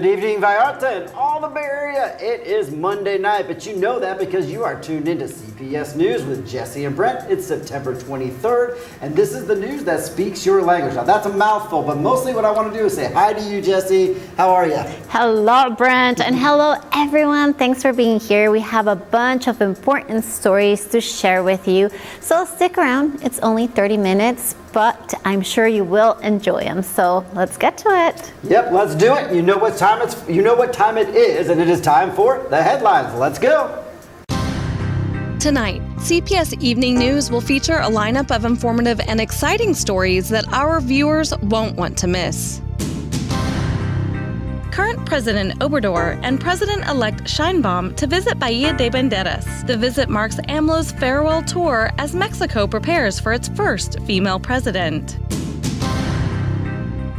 Good evening, Vallarta and all the Bay Area. It is Monday night, but you know that because you are tuned into CPS News with Jesse and Brent. It's September 23rd, and this is the news that speaks your language. Now, that's a mouthful, but mostly what I want to do is say hi to you, Jesse. How are you? Hello, Brent, and hello, everyone. Thanks for being here. We have a bunch of important stories to share with you, so stick around. It's only 30 minutes, but I'm sure you will enjoy them. So let's get to it. Yep, let's do it. You know what time it is, and it is time for the headlines. Let's go. Tonight, CPS Evening News will feature a lineup of informative and exciting stories that our viewers won't want to miss. Current President Obrador and President-elect Sheinbaum to visit Bahía de Banderas. The visit marks AMLO's farewell tour as Mexico prepares for its first female president.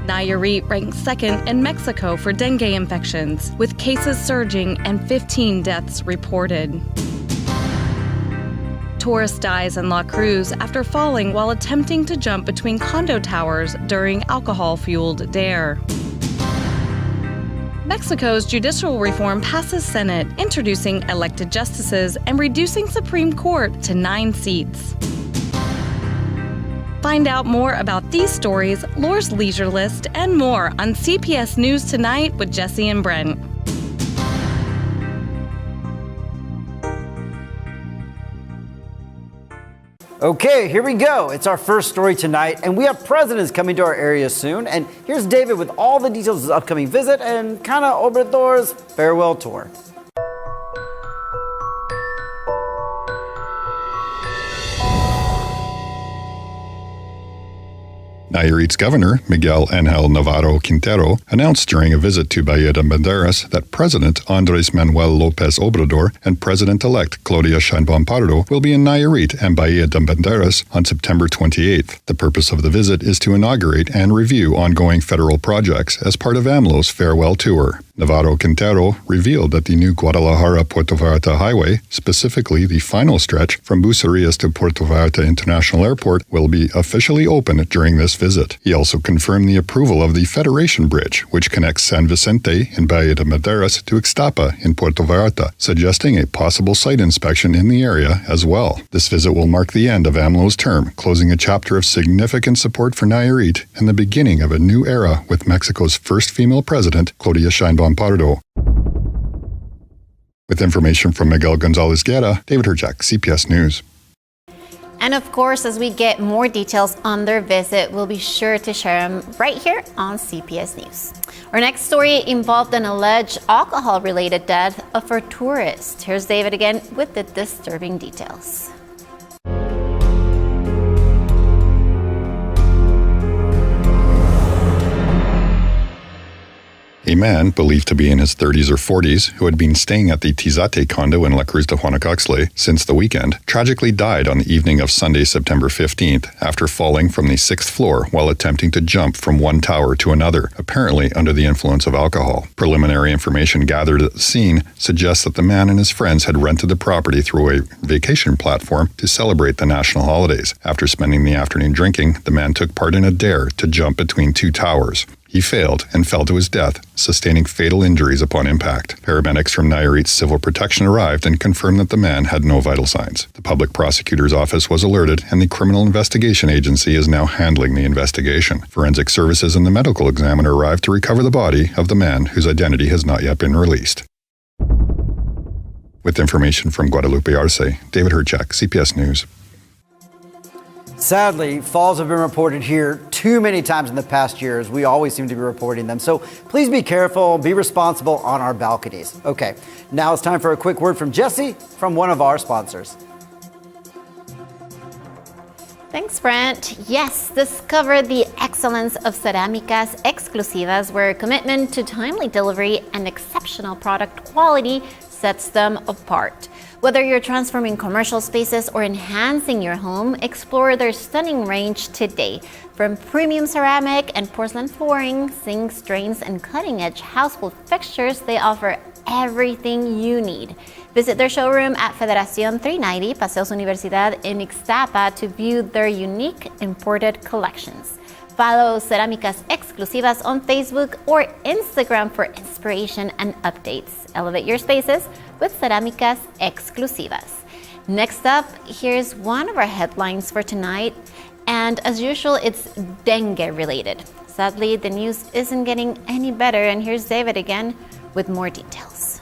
Nayarit ranks second in Mexico for dengue infections, with cases surging and 15 deaths reported. Tourist dies in La Cruz after falling while attempting to jump between condo towers during alcohol-fueled dare. Mexico's judicial reform passes Senate, introducing elected justices and reducing Supreme Court to 9 seats. Find out more about these stories, Lore's Leisure List, and more on CPS News Tonight with Jesse and Brent. Okay, here we go. It's our first story tonight, and we have presidents coming to our area soon. And here's David with all the details of his upcoming visit and kind of Obrador's farewell tour. Nayarit's governor, Miguel Ángel Navarro Quintero, announced during a visit to Bahía de Banderas that President Andrés Manuel López Obrador and President-elect Claudia Sheinbaum Pardo will be in Nayarit and Bahía de Banderas on September 28th. The purpose of the visit is to inaugurate and review ongoing federal projects as part of AMLO's farewell tour. Navarro Quintero revealed that the new Guadalajara-Puerto Vallarta highway, specifically the final stretch from Bucerías to Puerto Vallarta International Airport, will be officially opened during this visit. He also confirmed the approval of the Federation Bridge, which connects San Vicente in Bahía de Banderas to Ixtapa in Puerto Vallarta, suggesting a possible site inspection in the area as well. This visit will mark the end of AMLO's term, closing a chapter of significant support for Nayarit and the beginning of a new era with Mexico's first female president, Claudia Sheinbaum Pardo. With information from Miguel González Guerra, David Herjak, CPS News. And of course, as we get more details on their visit, we'll be sure to share them right here on CPS News. Our next story involved an alleged alcohol-related death of a tourist. Here's David again with the disturbing details. A man, believed to be in his 30s or 40s, who had been staying at the Tizate condo in La Cruz de Juanacaxtle since the weekend, tragically died on the evening of Sunday, September 15th, after falling from the 6th floor while attempting to jump from one tower to another, apparently under the influence of alcohol. Preliminary information gathered at the scene suggests that the man and his friends had rented the property through a vacation platform to celebrate the national holidays. After spending the afternoon drinking, the man took part in a dare to jump between 2 towers. He failed and fell to his death, sustaining fatal injuries upon impact. Paramedics from Nayarit's Civil Protection arrived and confirmed that the man had no vital signs. The public prosecutor's office was alerted, and the Criminal Investigation Agency is now handling the investigation. Forensic services and the medical examiner arrived to recover the body of the man whose identity has not yet been released. With information from Guadalupe Arce, David Herjak, CPS News. Sadly, falls have been reported here too many times in the past years. We always seem to be reporting them. So please be careful, be responsible on our balconies. Okay, now it's time for a quick word from Jesse from one of our sponsors. Thanks, Brent. Yes, discover the excellence of Cerámicas Exclusivas, where commitment to timely delivery and exceptional product quality sets them apart. Whether you're transforming commercial spaces or enhancing your home, explore their stunning range today. From premium ceramic and porcelain flooring, sinks, drains, and cutting-edge household fixtures, they offer everything you need. Visit their showroom at Federación 390, Paseos Universidad in Ixtapa to view their unique imported collections. Follow Cerámicas Exclusivas on Facebook or Instagram for inspiration and updates. Elevate your spaces with Cerámicas Exclusivas. Next up, here's one of our headlines for tonight. And as usual, it's dengue related. Sadly, the news isn't getting any better. And here's David again with more details.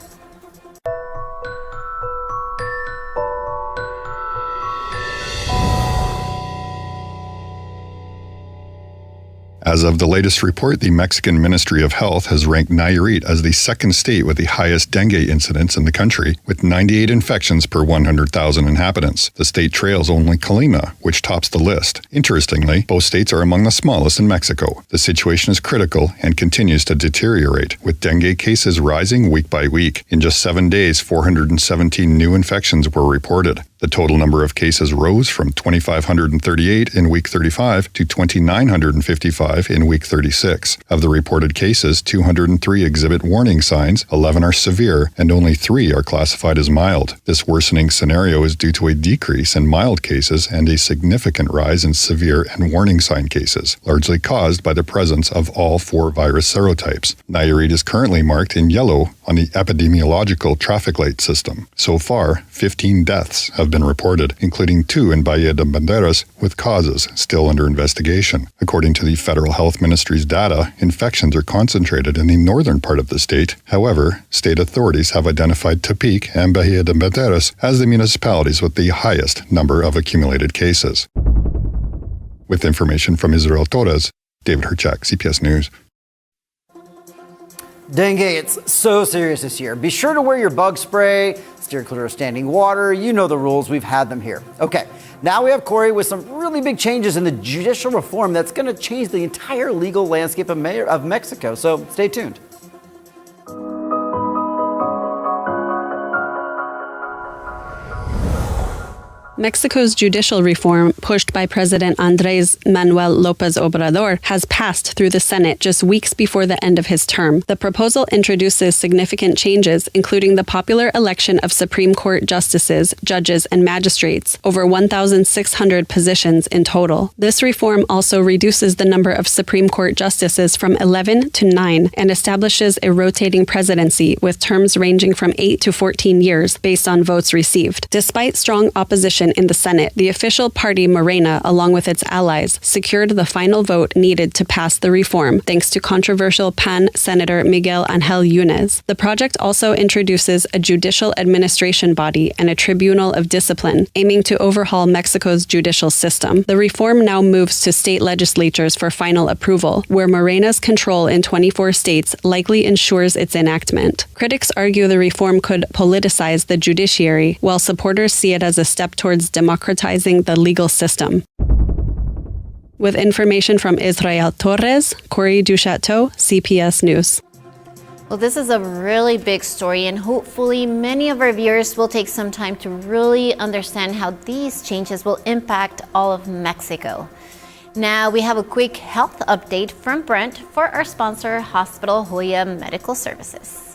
As of the latest report, the Mexican Ministry of Health has ranked Nayarit as the second state with the highest dengue incidence in the country, with 98 infections per 100,000 inhabitants. The state trails only Colima, which tops the list. Interestingly, both states are among the smallest in Mexico. The situation is critical and continues to deteriorate, with dengue cases rising week by week. In just 7 days, 417 new infections were reported. The total number of cases rose from 2,538 in week 35 to 2,955 in week 36. Of the reported cases, 203 exhibit warning signs, 11 are severe, and only 3 are classified as mild. This worsening scenario is due to a decrease in mild cases and a significant rise in severe and warning sign cases, largely caused by the presence of all 4 virus serotypes. Nayarit is currently marked in yellow on the epidemiological traffic light system. So far, 15 deaths have been reported, including 2 in Bahía de Banderas, with causes still under investigation. According to the Federal Health Ministry's data, infections are concentrated in the northern part of the state. However, state authorities have identified Tepic and Bahía de Banderas as the municipalities with the highest number of accumulated cases. With information from Israel Torres, David Herchak, CPS News. Dengue, it's so serious this year. Be sure to wear your bug spray, steer clear of standing water. You know the rules. We've had them here. Okay, now we have Corey with some really big changes in the judicial reform that's going to change the entire legal landscape of Mexico. So stay tuned. Mexico's judicial reform, pushed by President Andrés Manuel López Obrador, has passed through the Senate just weeks before the end of his term. The proposal introduces significant changes, including the popular election of Supreme Court justices, judges, and magistrates, over 1,600 positions in total. This reform also reduces the number of Supreme Court justices from 11 to 9 and establishes a rotating presidency with terms ranging from 8 to 14 years based on votes received. Despite strong opposition in the Senate, the official party Morena, along with its allies, secured the final vote needed to pass the reform, thanks to controversial PAN Senator Miguel Ángel Yunes. The project also introduces a judicial administration body and a tribunal of discipline, aiming to overhaul Mexico's judicial system. The reform now moves to state legislatures for final approval, where Morena's control in 24 states likely ensures its enactment. Critics argue the reform could politicize the judiciary, while supporters see it as a step towards democratizing the legal system. With information from Israel Torres, Corey Duchateau, CPS News. Well, this is a really big story, and hopefully many of our viewers will take some time to really understand how these changes will impact all of Mexico. Now we have a quick health update from Brent for our sponsor, Hospital Hoya Medical Services.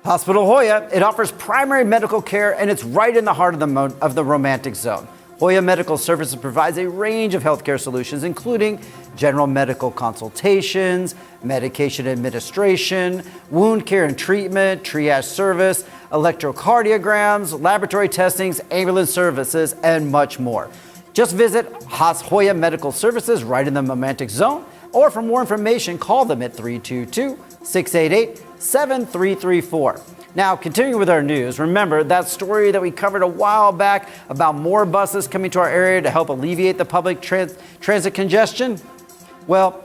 Hospital Hoya, it offers primary medical care, and it's right in the heart of the romantic zone. Hoya Medical Services provides a range of healthcare solutions, including general medical consultations, medication administration, wound care and treatment, triage service, electrocardiograms, laboratory testings, ambulance services, and much more. Just visit Hoya Medical Services right in the romantic zone, or for more information, call them at 322-688-7334. Now, continuing with our news, remember that story that we covered a while back about more buses coming to our area to help alleviate the public transit congestion? Well,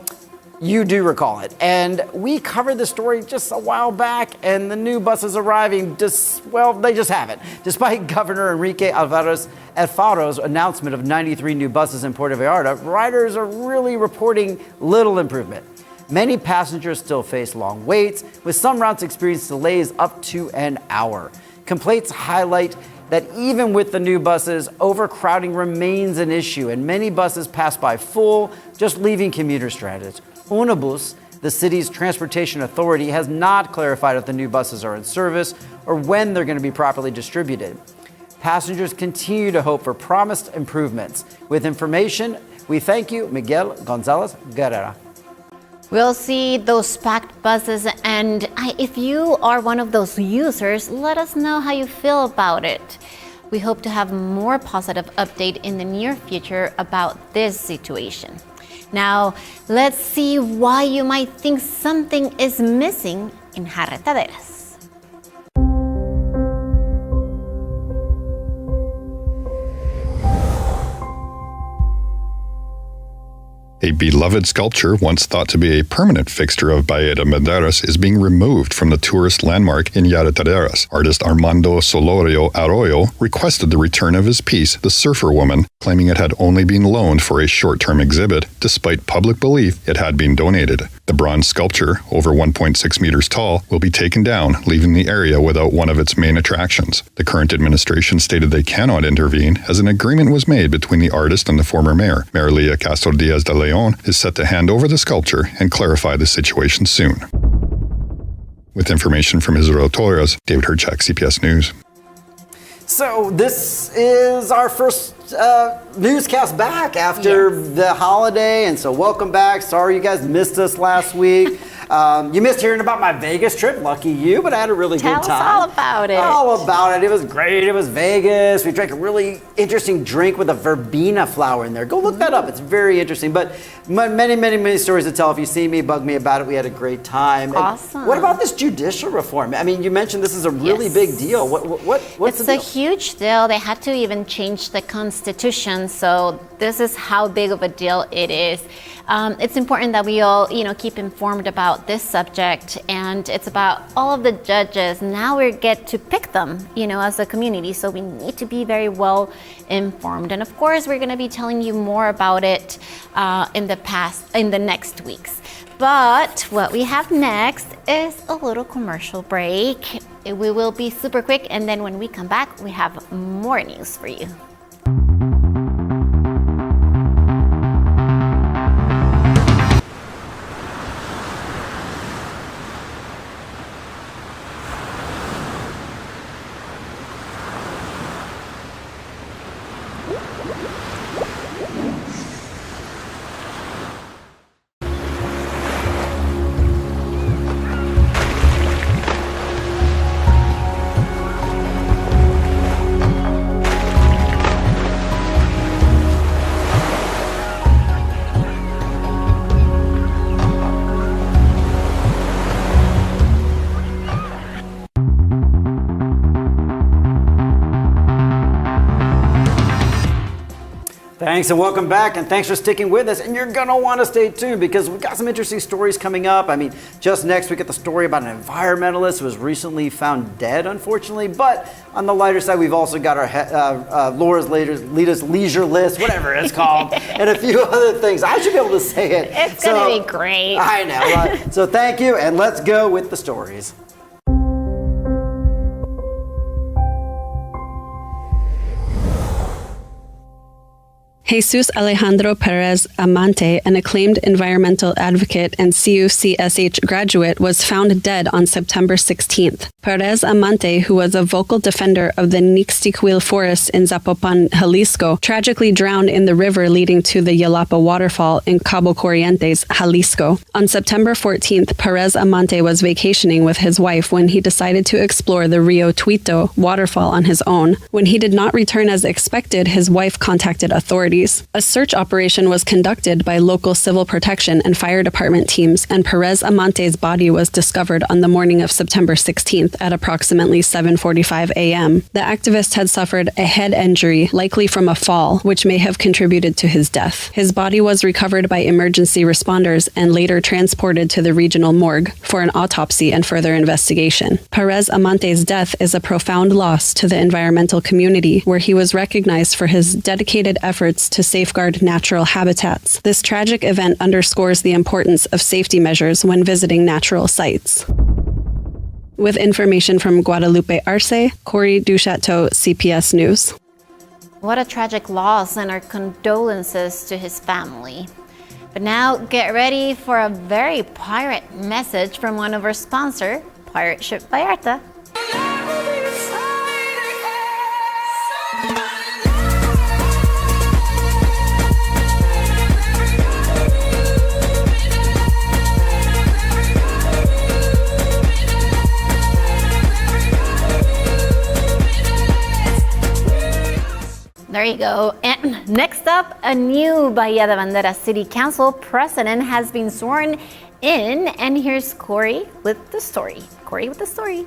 you do recall it. And we covered the story just a while back, and the new buses arriving, they just haven't. Despite Governor Enrique Alfaro's announcement of 93 new buses in Puerto Vallarta, riders are really reporting little improvement. Many passengers still face long waits, with some routes experiencing delays up to an hour. Complaints highlight that even with the new buses, overcrowding remains an issue, and many buses pass by full, just leaving commuters stranded. Unibus, the city's transportation authority, has not clarified if the new buses are in service or when they're going to be properly distributed. Passengers continue to hope for promised improvements. With We thank you, Miguel Gonzalez Guerrera. We'll see those packed buses, and if you are one of those users, let us know how you feel about it. We hope to have more positive update in the near future about this situation. Now, let's see why you might think something is missing in Jarretaderas. A beloved sculpture, once thought to be a permanent fixture of Bahía de Banderas, is being removed from the tourist landmark in Jarretaderas. Artist Armando Solorio Arroyo requested the return of his piece, The Surfer Woman, claiming it had only been loaned for a short-term exhibit, despite public belief it had been donated. The bronze sculpture, over 1.6 meters tall, will be taken down, leaving the area without one of its main attractions. The current administration stated they cannot intervene, as an agreement was made between the artist and the former mayor. Mayor Leah Castro Diaz de Leon is set to hand over the sculpture and clarify the situation soon. With information from Israel Torres, David Herchak, CPS News. So this is our first newscast back after the holiday, and so welcome back. Sorry you guys missed us last week. You missed hearing about my Vegas trip. Lucky you, but I had a really good time. Tell us all about it. All about it. It was great. It was Vegas. We drank a really interesting drink with a verbena flower in there. Go look that up. It's very interesting. But many stories to tell. If you see me, bug me about it. We had a great time. Awesome. And what about this judicial reform? I mean, you mentioned this is a really big deal. What's the deal? It's a huge deal. They had to even change the constitution. So this is how big of a deal it is. It's important that we all, keep informed about this subject, and it's about all of the judges. Now we get to pick them, as a community. So we need to be very well informed. And of course, we're going to be telling you more about it in the next weeks. But what we have next is a little commercial break. We will be super quick, and then when we come back, we have more news for you. Thanks and welcome back, and thanks for sticking with us. And you're gonna want to stay tuned because we've got some interesting stories coming up. I mean, just next we get the story about an environmentalist who was recently found dead, unfortunately. But on the lighter side, we've also got our Laura's latest leisure list, whatever it's called, and a few other things. I should be able to say it. It's gonna be great. I know. So thank you, and let's go with the stories. Jesus Alejandro Perez Amante, an acclaimed environmental advocate and CUCSH graduate, was found dead on September 16th. Perez Amante, who was a vocal defender of the Nixtiquil forest in Zapopan, Jalisco, tragically drowned in the river leading to the Yelapa waterfall in Cabo Corrientes, Jalisco. On September 14th, Perez Amante was vacationing with his wife when he decided to explore the Rio Tuito waterfall on his own. When he did not return as expected, his wife contacted authorities. A search operation was conducted by local civil protection and fire department teams, and Perez Amante's body was discovered on the morning of September 16th at approximately 7:45 a.m. The activist had suffered a head injury, likely from a fall, which may have contributed to his death. His body was recovered by emergency responders and later transported to the regional morgue for an autopsy and further investigation. Perez Amante's death is a profound loss to the environmental community, where he was recognized for his dedicated efforts to safeguard natural habitats. This tragic event underscores the importance of safety measures when visiting natural sites. With information from Guadalupe Arce, Corey Duchateau, CPS News. What a tragic loss, and our condolences to his family. But now get ready for a very pirate message from one of our sponsors, Pirate Ship Vallarta. There you go. And next up, a new Bahía de Banderas City Council president has been sworn in. And here's Corey with the story. Corey with the story.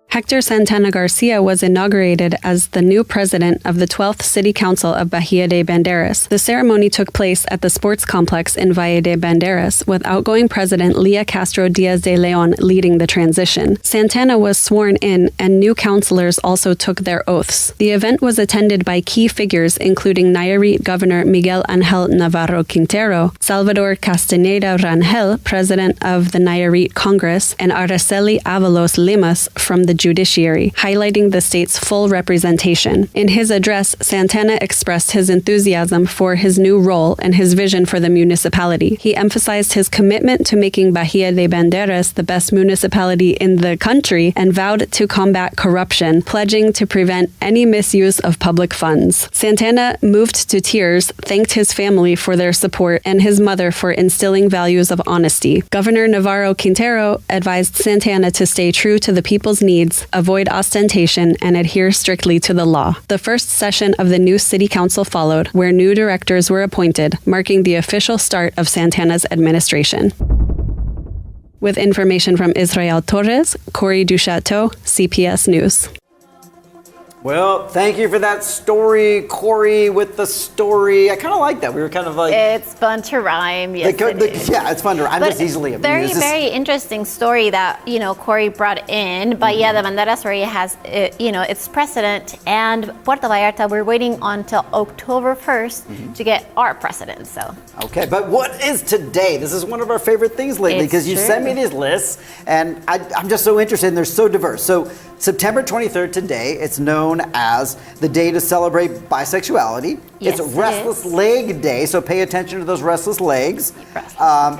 Hector Santana Garcia was inaugurated as the new president of the 12th City Council of Bahía de Banderas. The ceremony took place at the sports complex in Bahía de Banderas, with outgoing president Leah Castro Diaz de Leon leading the transition. Santana was sworn in, and new councilors also took their oaths. The event was attended by key figures including Nayarit Governor Miguel Ángel Navarro Quintero, Salvador Castaneda Rangel, president of the Nayarit Congress, and Araceli Avalos Limas from the judiciary, highlighting the state's full representation. In his address, Santana expressed his enthusiasm for his new role and his vision for the municipality. He emphasized his commitment to making Bahía de Banderas the best municipality in the country and vowed to combat corruption, pledging to prevent any misuse of public funds. Santana, moved to tears, thanked his family for their support and his mother for instilling values of honesty. Governor Navarro Quintero advised Santana to stay true to the people's needs, avoid ostentation, and adhere strictly to the law. The first session of the new city council followed, where new directors were appointed, marking the official start of Santana's administration. With information from Israel Torres, Corey Duchateau, CPS News. Well, thank you for that story, Corey, with the story. I kind of like that. We were kind of like... It's fun to rhyme. Yes, it is. Yeah, it's fun to rhyme. I'm just easily amused. Very interesting story that, Corey brought in. Bahía de Banderas already has, its president, and Puerto Vallarta, we're waiting until October 1st to get our president, so. Okay, but what is today? This is one of our favorite things lately because you send me these lists, and I'm just so interested, and they're so diverse. So September 23rd today, it's known as the day to celebrate bisexuality. Yes, it's Restless Leg Day, so pay attention to those restless legs.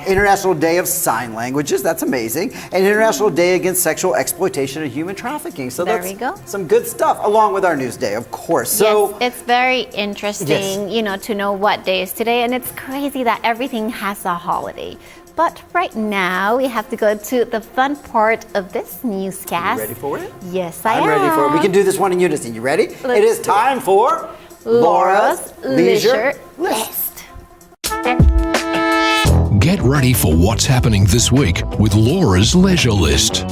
International Day of Sign Languages, that's amazing. And International Day Against Sexual Exploitation and Human Trafficking. So there we go. Some good stuff, along with our news day, of course. So yes, it's very interesting, to know what day is today, and it's crazy that everything has a holiday. But right now, we have to go to the fun part of this newscast. You ready for it? Yes, I am. I'm ready for it. We can do this one in unison. You ready? It is time for Laura's Leisure List. Get ready for what's happening this week with Laura's Leisure List.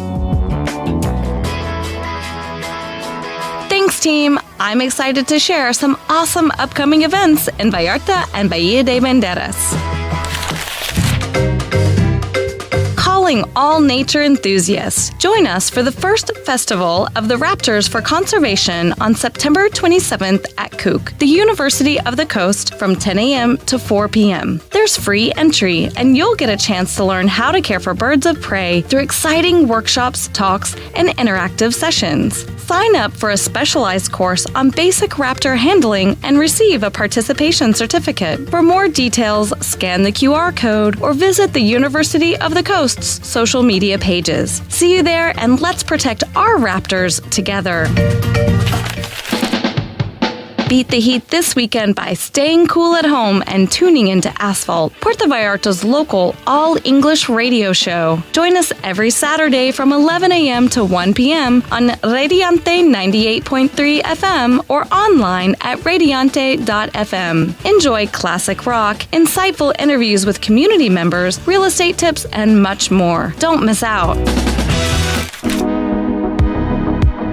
Thanks, team. I'm excited to share some awesome upcoming events in Vallarta and Bahía de Banderas. Calling all nature enthusiasts, join us for the first festival of the Raptors for Conservation on September 27th at Cook, the University of the Coast, from 10 a.m. to 4 p.m. There's free entry, and you'll get a chance to learn how to care for birds of prey through exciting workshops, talks, and interactive sessions. Sign up for a specialized course on basic raptor handling and receive a participation certificate. For more details, scan the QR code or visit the University of the Coast's social media pages. See you there, and let's protect our raptors together. Beat the heat this weekend by staying cool at home and tuning into Asphalt, Puerto Vallarta's local all-English radio show. Join us every Saturday from 11 a.m. to 1 p.m. on Radiante 98.3 FM or online at radiante.fm. Enjoy classic rock, insightful interviews with community members, real estate tips, and much more. Don't miss out.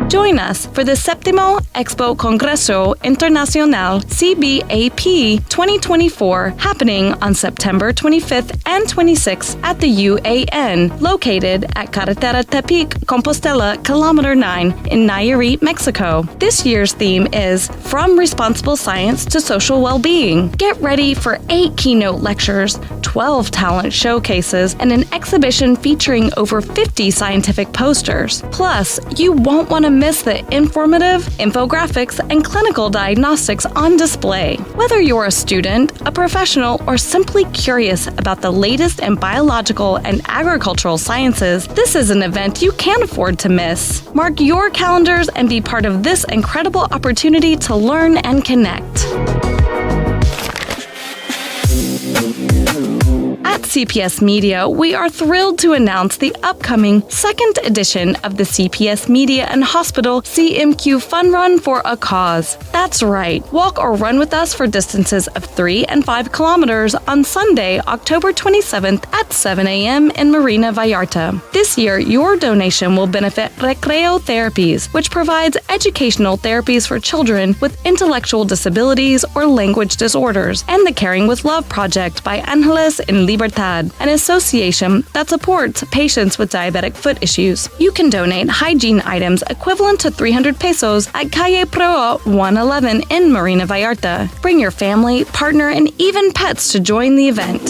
Join us for the Séptimo Expo Congreso Internacional CBAP 2024 happening on September 25th and 26th at the UAN, located at Carretera Tepic, Compostela, Kilometer 9 in Nayarit, Mexico. This year's theme is From Responsible Science to Social Well-Being. Get ready for 8 keynote lectures, 12 talent showcases, and an exhibition featuring over 50 scientific posters. Plus, you won't want to miss the informative infographics and clinical diagnostics on display. Whether you're a student, a professional, or simply curious about the latest in biological and agricultural sciences, this is an event you can't afford to miss. Mark your calendars and be part of this incredible opportunity to learn and connect. At CPS Media, we are thrilled to announce the upcoming second edition of the CPS Media and Hospital CMQ Fun Run for a Cause. That's right, walk or run with us for distances of 3 and 5 kilometers on Sunday, October 27th at 7 a.m. in Marina Vallarta. This year, your donation will benefit Recreo Therapies, which provides educational therapies for children with intellectual disabilities or language disorders, and the Caring with Love Project by Ángeles en Libertad, an association that supports patients with diabetic foot issues. You can donate hygiene items equivalent to 300 pesos at Calle Proa 111 in Marina Vallarta. Bring your family, partner, and even pets to join the event.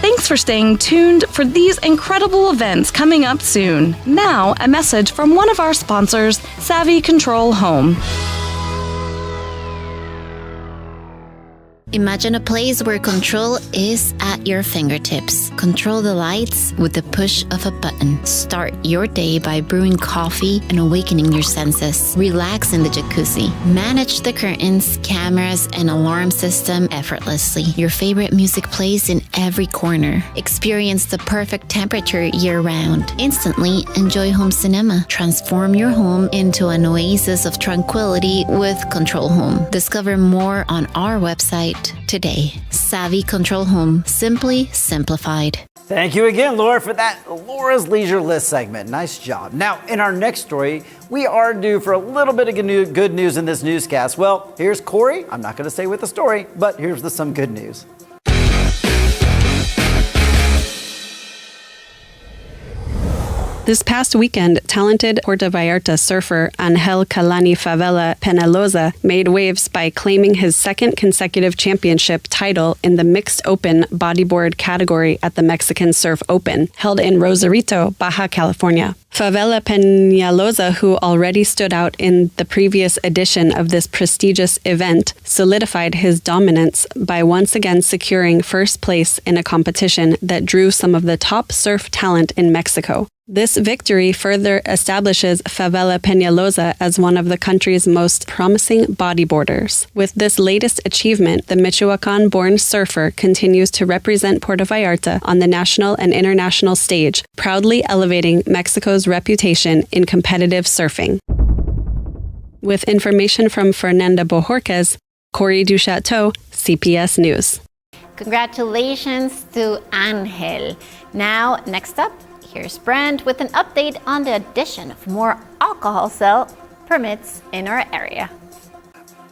Thanks for staying tuned for these incredible events coming up soon. Now, a message from one of our sponsors, Savvy Control Home. Imagine a place where control is at your fingertips. Control the lights with the push of a button. Start your day by brewing coffee and awakening your senses. Relax in the jacuzzi. Manage the curtains, cameras, and alarm system effortlessly. Your favorite music plays in every corner. Experience the perfect temperature year-round. Instantly enjoy home cinema. Transform your home into an oasis of tranquility with Control Home. Discover more on our website today. Savvy Control Home, simply simplified. Thank you again, Laura, for that Laura's Leisure List segment. Nice job. Now, in our next story, we are due for a little bit of good news in this newscast. Well, here's Corey. I'm not going to say with the story, but here's some good news. This past weekend, talented Puerto Vallarta surfer Angel Kalani Favela Penaloza made waves by claiming his second consecutive championship title in the mixed open bodyboard category at the Mexican Surf Open, held in Rosarito, Baja California. Favela Penaloza, who already stood out in the previous edition of this prestigious event, solidified his dominance by once again securing first place in a competition that drew some of the top surf talent in Mexico. This victory further establishes Favela Penaloza as one of the country's most promising bodyboarders. With this latest achievement, the Michoacan-born surfer continues to represent Puerto Vallarta on the national and international stage, proudly elevating Mexico's reputation in competitive surfing. With information from Fernanda Bojorquez, Corey Duchateau, CPS News. Congratulations to Angel. Now, next up, here's Brent with an update on the addition of more alcohol sale permits in our area.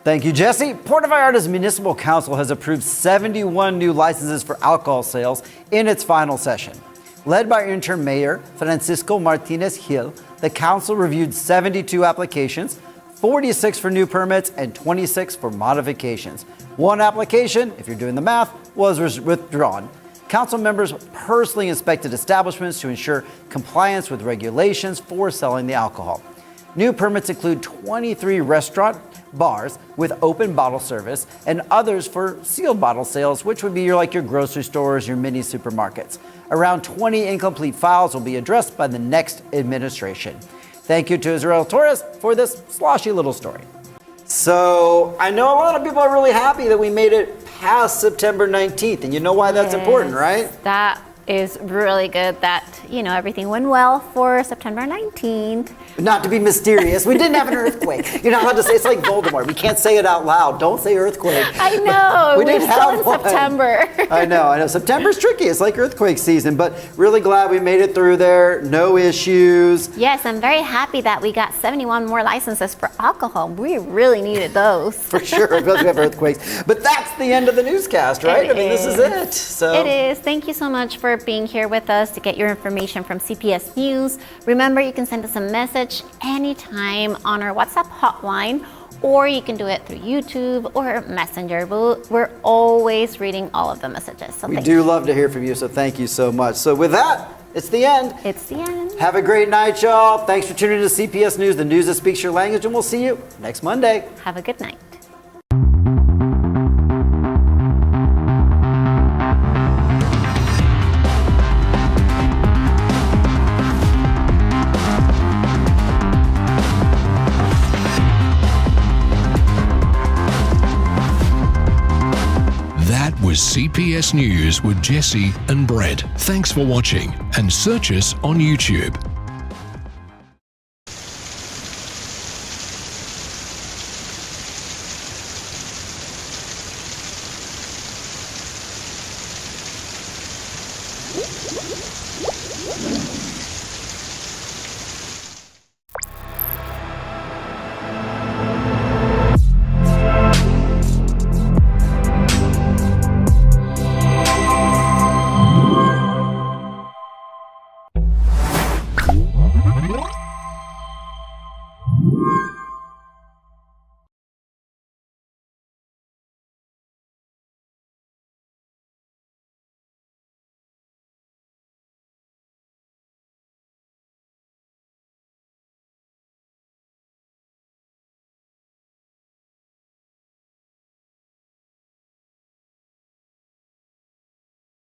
Thank you, Jesse. Puerto Vallarta's Municipal Council has approved 71 new licenses for alcohol sales in its final session. Led by interim mayor Francisco Martinez Gil, the council reviewed 72 applications, 46 for new permits and 26 for modifications. One application, if you're doing the math, was withdrawn. Council members personally inspected establishments to ensure compliance with regulations for selling the alcohol. New permits include 23 restaurant bars with open bottle service and others for sealed bottle sales, which would be your grocery stores, your mini supermarkets. Around 20 incomplete files will be addressed by the next administration. Thank you to Israel Torres for this sloshy little story. So I know a lot of people are really happy that we made it past September 19th, and you know why that's important, right? That is really good that, everything went well for September 19th. Not to be mysterious, we didn't have an earthquake. You're not allowed to say, it's like Voldemort. We can't say it out loud. Don't say earthquake. I know, we're still in September. I know. September's tricky. It's like earthquake season, but really glad we made it through there. No issues. Yes, I'm very happy that we got 71 more licenses for alcohol. We really needed those. For sure, because we have earthquakes. But that's the end of the newscast, right? This is it. So it is. Thank you so much for being here with us to get your information from CPS News. Remember, you can send us a message anytime on our WhatsApp hotline, or you can do it through YouTube or Messenger. We're always reading all of the messages. So we do love to hear from you, so thank you so much. So with that, it's the end. It's the end. Have a great night, y'all. Thanks for tuning in to CPS News, the news that speaks your language, and we'll see you next Monday. Have a good night. was CPS News with Jesse and Brent. Thanks for watching, and search us on YouTube.